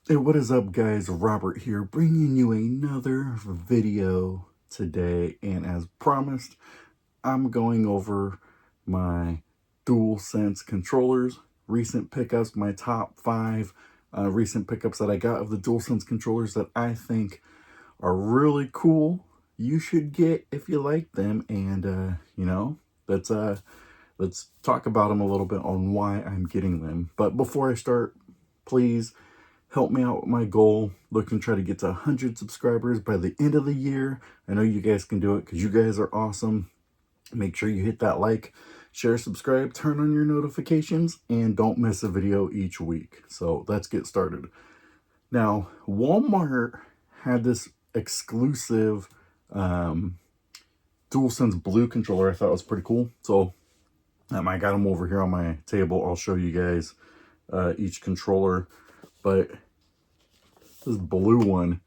Hey, what is up, guys? Robert here, bringing you another video today. And as promised, I'm going over my DualSense controllers, recent pickups, my top 5 recent pickups that I got of the DualSense controllers that I think are really cool. You should get if you like them. And, let's talk about them a little bit on why I'm getting them. But before I start, please help me out with my goal. Looking to try to get to 100 subscribers by the end of the year. I know you guys can do it because you guys are awesome. Make sure you hit that like, share, subscribe, turn on your notifications, and don't miss a video each week. So let's get started. Now, Walmart had this exclusive DualSense Blue controller I thought was pretty cool. So I got them over here on my table. I'll show you guys each controller. But this blue one,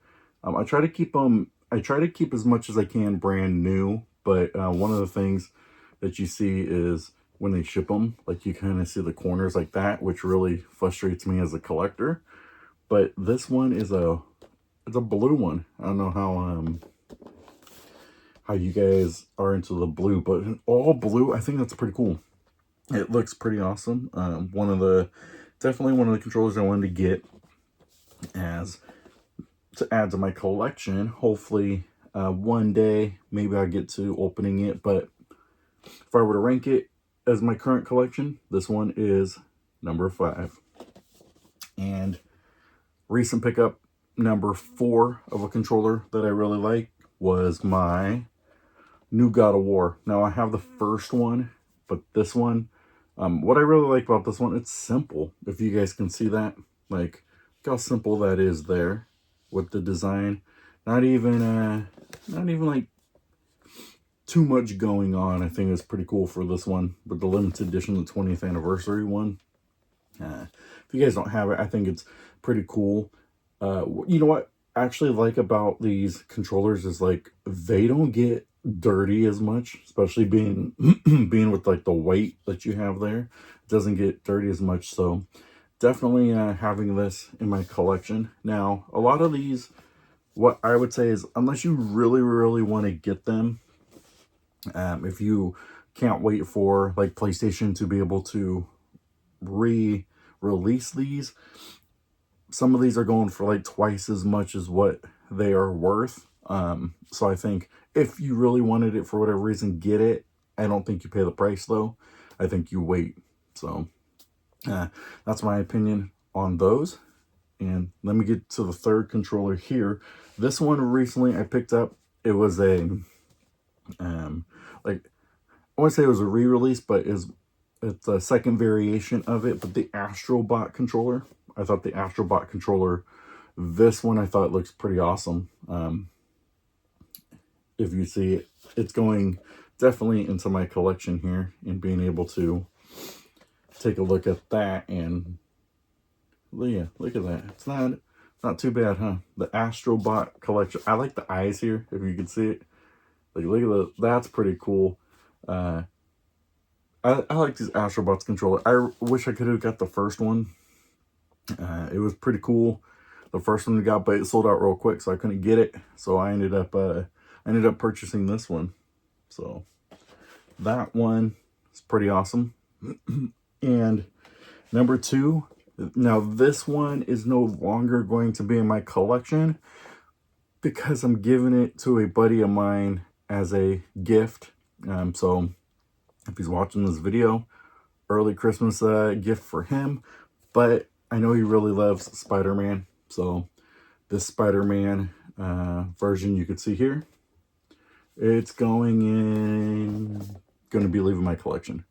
I try to keep them. I try to keep as much as I can brand new. But one of the things that you see is when they ship them, like you kind of see the corners like that, which really frustrates me as a collector. But this one is it's a blue one. I don't know how you guys are into the blue, but all blue, I think that's pretty cool. It looks pretty awesome. Definitely one of the controllers I wanted to get as to add to my collection. Hopefully one day maybe I'll get to opening it, but if I were to rank it as my current collection, this one is number 5. And recent pickup number 4 of a controller that I really like was my new God of War. Now I have the first one, but this one, what I really like about this one, it's simple. If you guys can see that, like, look how simple that is there with the design. Not even like too much going on. I think it's pretty cool for this one, but the limited edition, the 20th anniversary one. If you guys don't have it, I think it's pretty cool. You know what I actually like about these controllers is like they don't get dirty as much, especially being being with like the weight that you have there. It doesn't get dirty as much. So definitely having this in my collection. Now, a lot of these, what I would say is, unless you really want to get them, if you can't wait for like PlayStation to be able to re-release these, some of these are going for like twice as much as what they are worth. So I think if you really wanted it for whatever reason, get it. I don't think you pay the price though. I think you wait. So that's my opinion on those. And let me get to the third controller here. This one recently I picked up. It was a like, I want to say it was a re-release, but it's a second variation of it. But the Astrobot controller, I thought the Astrobot controller, this one I thought looks pretty awesome. If you see it, it's going definitely into my collection here, and being able to take a look at that. And yeah, look at that. It's not too bad, huh? The Astrobot collection. I like the eyes here, if you can see it. Like, look at that's pretty cool. I like these Astrobots controller. I wish I could have got the first one. It was pretty cool, the first one we got, but it sold out real quick, so I couldn't get it. So I ended up purchasing this one. So that one is pretty awesome. And number 2, now this one is no longer going to be in my collection because I'm giving it to a buddy of mine as a gift. So if he's watching this video, early Christmas gift for him. But I know he really loves Spider-Man. So this Spider-Man version you could see here, it's going to be leaving my collection.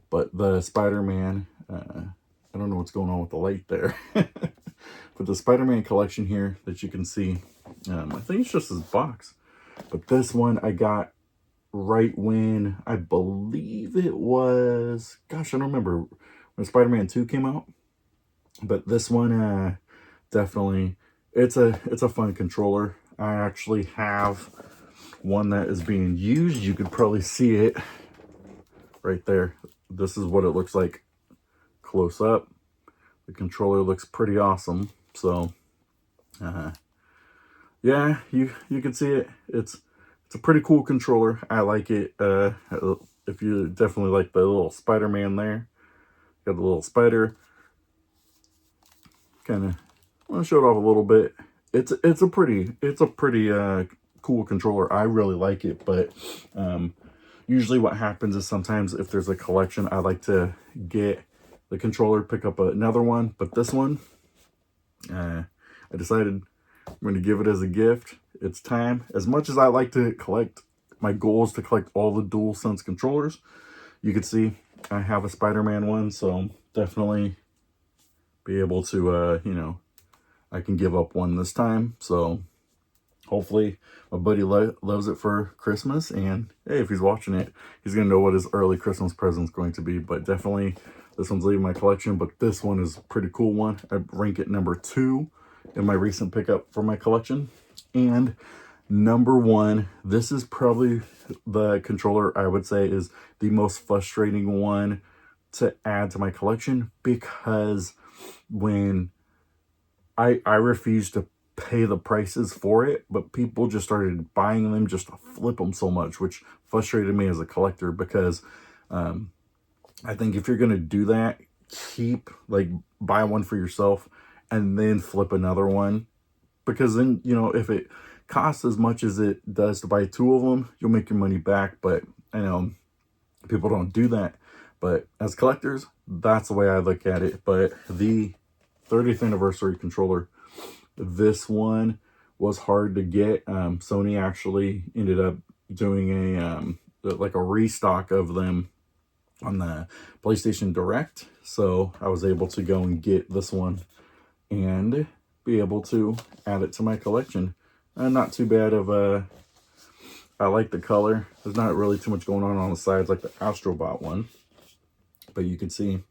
But the Spider-Man, I don't know what's going on with the light there. But the Spider-Man collection here that you can see, I think it's just his box. But this one I got right when, I believe it was, gosh, I don't remember, when Spider-Man 2 came out. But this one, definitely, it's a fun controller. I actually have one that is being used. You could probably see it right there. This is what it looks like close up. The controller looks pretty awesome. So Yeah, you can see it. It's a pretty cool controller. I like it. If you definitely like the little Spider-Man there, got the little spider. Kind of want to show it off a little bit. It's a pretty cool controller. I really like it, but usually what happens is sometimes if there's a collection, I like to get the controller, pick up another one. But this one, I decided I'm going to give it as a gift. It's time. As much as I like to collect, my goal is to collect all the DualSense controllers. You can see I have a Spider-Man one, so definitely be able to, you know, I can give up one this time. So hopefully my buddy loves it for Christmas. And hey, if he's watching it, he's going to know what his early Christmas present's going to be. But definitely this one's leaving my collection. But this one is a pretty cool one. I rank it number 2 in my recent pickup for my collection. And number 1, this is probably the controller I would say is the most frustrating one to add to my collection, because when I refused to pay the prices for it, but people just started buying them just to flip them so much, which frustrated me as a collector, because I think if you're going to do that, buy one for yourself and then flip another one, because then, you know, if it costs as much as it does to buy 2 of them, you'll make your money back. But I know people don't do that, but as collectors, that's the way I look at it. But the 30th anniversary controller, this one was hard to get. Sony actually ended up doing a restock of them on the PlayStation Direct, so I was able to go and get this one and be able to add it to my collection. Not too bad of a, I like the color. There's not really too much going on the sides like the Astrobot one, but you can see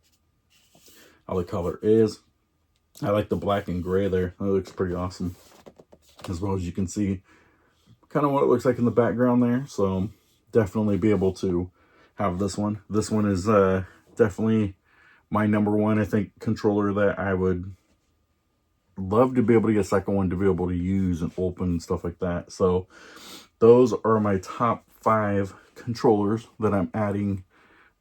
how the color is. I like the black and gray there. That looks pretty awesome. As well as you can see kind of what it looks like in the background there. So definitely be able to have this one. This one is definitely my number 1, I think, controller that I would love to be able to get a second one to be able to use and open and stuff like that. So those are my top 5 controllers that I'm adding,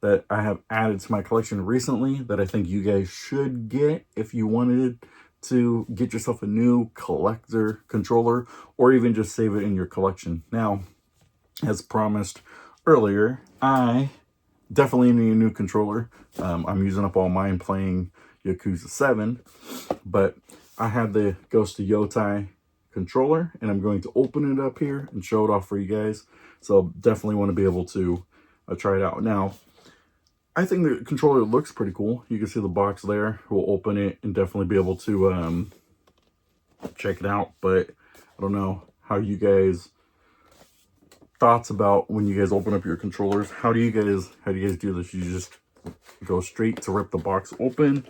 that I have added to my collection recently, that I think you guys should get if you wanted to get yourself a new collector controller, or even just save it in your collection. Now, as promised earlier, I definitely need a new controller. I'm using up all mine playing Yakuza 7, but I had the Ghost of Yotei controller, and I'm going to open it up here and show it off for you guys. So definitely want to be able to try it out. Now, I think the controller looks pretty cool. You can see the box there. We'll open it and definitely be able to check it out. But I don't know how you guys, thoughts about when you guys open up your controllers. How do you guys do this? You just go straight to rip the box open?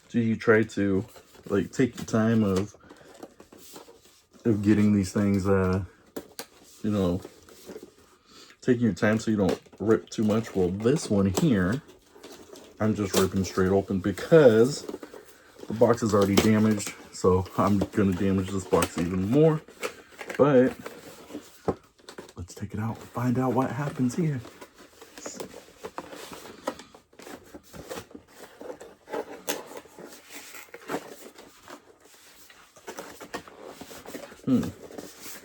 Do you try to like take your time of getting these things, you know, taking your time so you don't rip too much? Well, this one here, I'm just ripping straight open because the box is already damaged, so I'm gonna damage this box even more. But let's take it out and find out what happens here.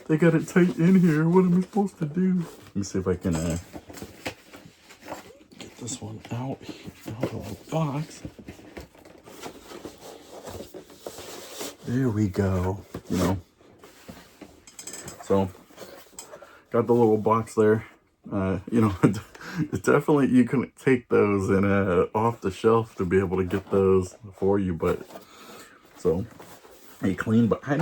They got it tight in here. What am I supposed to do? Let me see if I can get this one out of the box. There we go. You know, so got the little box there. You know, definitely you can take those and off the shelf to be able to get those for you. But so a clean, but I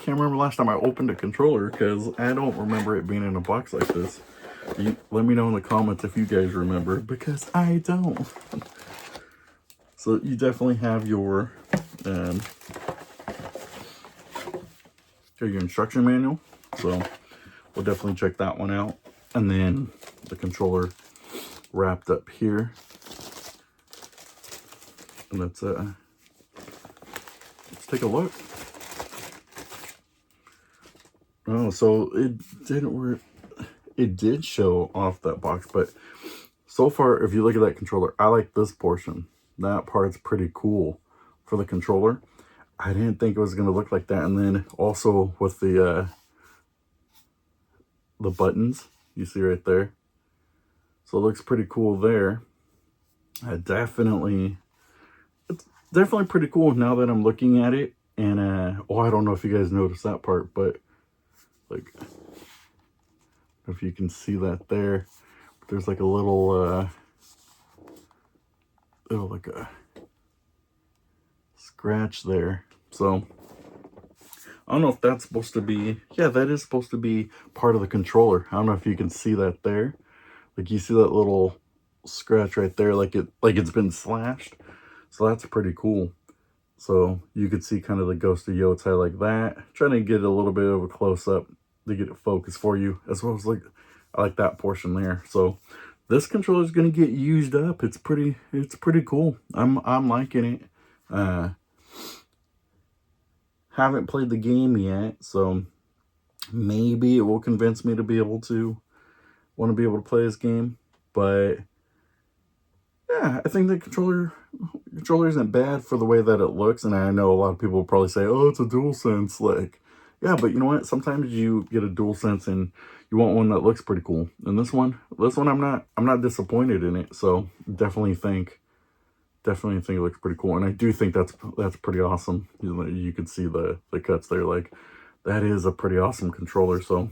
can't remember last time I opened a controller, because I don't remember it being in a box like this. Let me know in the comments if you guys remember, because I don't. So you definitely have your instruction manual. So we'll definitely check that one out. And then the controller wrapped up here. And let's take a look. Oh, so it didn't work. It did show off that box, but so far, if you look at that controller, I like this portion. That part's pretty cool for the controller. I didn't think it was going to look like that. And then also with the buttons, you see right there. So it looks pretty cool there. It's definitely pretty cool now that I'm looking at it. And, oh, I don't know if you guys noticed that part, but like, if you can see that there, there's like a little, like a scratch there. So I don't know if that's supposed to be, yeah, that is supposed to be part of the controller. I don't know if you can see that there. Like, you see that little scratch right there, like it's been slashed. So that's pretty cool. So you could see kind of the Ghost of Yotei like that. Trying to get a little bit of a close-up to get it focused for you, as well as like, I like that portion there. So this controller is going to get used up. It's pretty cool. I'm liking it. Haven't played the game yet, so maybe it will convince me to be able to want to be able to play this game. But yeah, I think the controller isn't bad for the way that it looks. And I know a lot of people will probably say, oh, it's a DualSense. Like, yeah, but you know what? Sometimes you get a DualSense and you want one that looks pretty cool. And this one I'm not disappointed in it. So definitely think it looks pretty cool. And I do think that's pretty awesome. You can see the cuts there. Like, that is a pretty awesome controller. So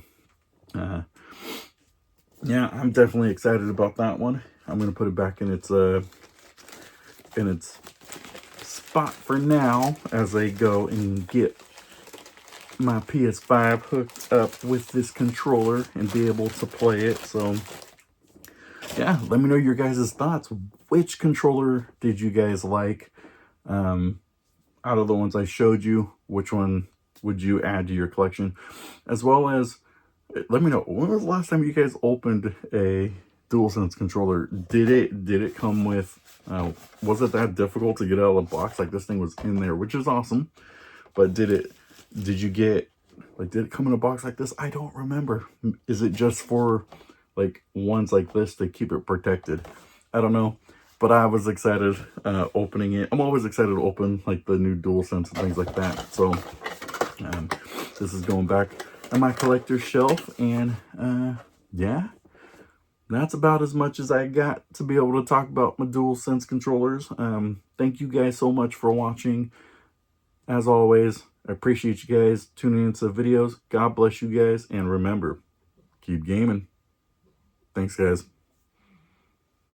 yeah, I'm definitely excited about that one. I'm gonna put it back in its spot for now as I go and get my PS5 hooked up with this controller and be able to play it. So yeah, let me know your guys' thoughts. Which controller did you guys like? Out of the ones I showed you, which one would you add to your collection? As well as, let me know, when was the last time you guys opened a DualSense controller? Did it come with, was it that difficult to get out of the box? Like, this thing was in there, which is awesome. But did you get, like, did it come in a box like this? I don't remember. Is it just for, like, ones like this to keep it protected? I don't know. But I was excited opening it. I'm always excited to open, like, the new DualSense and things like that. So this is going back on my collector's shelf. And yeah, that's about as much as I got to be able to talk about my DualSense controllers. Thank you guys so much for watching. As always, I appreciate you guys tuning into the videos. God bless you guys. And remember, keep gaming. Thanks, guys.